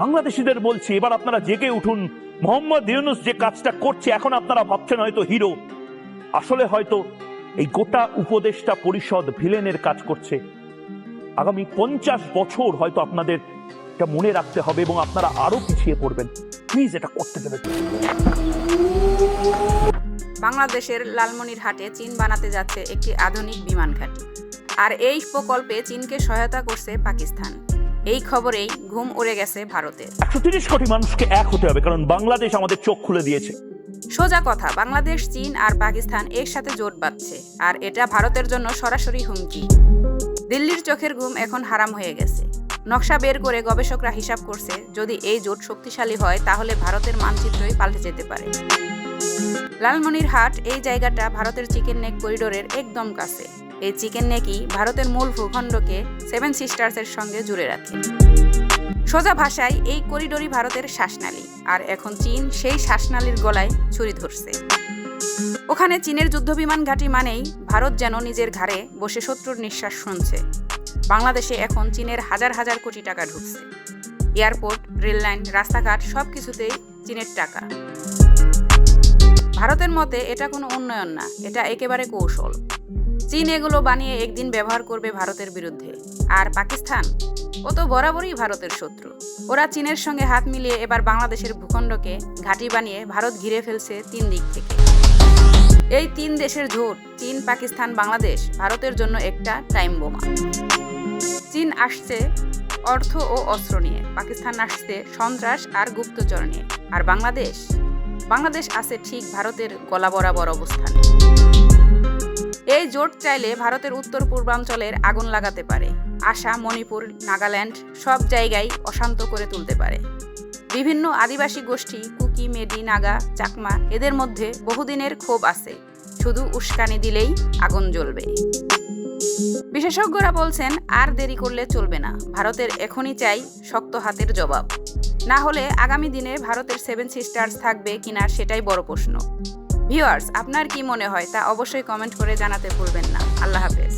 বাংলাদেশিদের বলছি, এবার আপনারা জেগে উঠুন। মোহাম্মদ ইউনূস যে কাজটা করছে, এখন আপনারা ভাবছেন হয়তো হিরো, আসলে হয়তো এই গোটা উপদেষ্টা পরিষদ ভিলেনের কাজ করছে। আগামী 50 বছর হয়তো আপনাদের এটা মনে রাখতে হবে এবং আপনারা আরো পিছিয়ে পড়বেন। প্লিজ এটা করতে দেবেন। বাংলাদেশের লালমনিরহাটে চীন বানাতে যাচ্ছে একটি আধুনিক বিমান ঘাঁটি, আর এই প্রকল্পে চীনকে সহায়তা করছে পাকিস্তান। এই খবরেই ঘুম উড়ে গেছে ভারতের। 130 কোটি মানুষকে এক হতে হবে, কারণ বাংলাদেশ আমাদের চোখ খুলে দিয়েছে। সোজা কথা, বাংলাদেশ, চীন আর পাকিস্তান একসাথে জোট বাঁধছে, আর এটা ভারতের জন্য সরাসরি হুমকি। দিল্লির চোখের ঘুম এখন হারাম হয়ে গেছে। নকশা বের করে গবেষকরা হিসাব করছে, যদি এই জোট শক্তিশালী হয় তাহলে ভারতের মানচিত্রই পাল্টে যেতে পারে। লালমনিরহাট এই জায়গাটা ভারতের চিকেন নেক করিডোরের একদম কাছে। এই চিকেন নেকই ভারতের মূল ভূখণ্ডকে 7 সিস্টার্সের সঙ্গে জুড়ে রাখে। সোজা ভাষায় এই করিডোরই ভারতের শ্বাসনালী, আর এখন চীন সেই শ্বাসনালীর গলায় ছুরি ধরছে। ওখানে চীনের যুদ্ধবিমান ঘাঁটি মানেই ভারত যেন নিজের ঘাড়ে বসে শত্রুর নিঃশ্বাস শুনছে। বাংলাদেশে এখন চীনের হাজার হাজার কোটি টাকা ঢুকছে। এয়ারপোর্ট, রেললাইন, রাস্তাঘাট সবকিছুতেই চীনের টাকা। ভারতের মতে এটা কোনো উন্নয়ন না, এটা একেবারে কৌশল। চীন এগুলো বানিয়ে একদিন ব্যবহার করবে ভারতের বিরুদ্ধে। আর পাকিস্তান, ও তো বরাবরই ভারতের শত্রু। ওরা চীনের সঙ্গে হাত মিলিয়ে এবার বাংলাদেশের ভূখণ্ডকে ঘাঁটি বানিয়ে ভারত ঘিরে ফেলছে 3 দিক থেকে। এই 3 দেশের জোট, চীন, পাকিস্তান, বাংলাদেশ, ভারতের জন্য একটা টাইম বোমা। চীন আসছে অর্থ ও অস্ত্র নিয়ে, পাকিস্তান আসছে সন্ত্রাস আর গুপ্তচর নিয়ে, আর বাংলাদেশ আছে ঠিক ভারতের গলা বরাবর অবস্থানে। এই জোট চাইলে ভারতের উত্তর পূর্বাঞ্চলের আগুন লাগাতে পারে। আসাম, মণিপুর, নাগাল্যান্ড সব জায়গায় অশান্ত করে তুলতে পারে। বিভিন্ন আদিবাসী গোষ্ঠী, কুকি, মেডি, নাগা, চাকমা, এদের মধ্যে বহুদিনের ক্ষোভ আছে। শুধু উস্কানি দিলেই আগুন জ্বলবে। বিশেষজ্ঞরা বলছেন, আর দেরি করলে চলবে না। ভারতের এখনই চাই শক্ত হাতের জবাব। না হলে আগামী দিনে ভারতের 7 সিস্টার্স থাকবে কিনা সেটাই বড় প্রশ্ন। ভিউয়ার্স, আপনার কি মনে হয় তা অবশ্যই কমেন্ট করে জানাতে ভুলবেন না। আল্লাহ হাফেজ।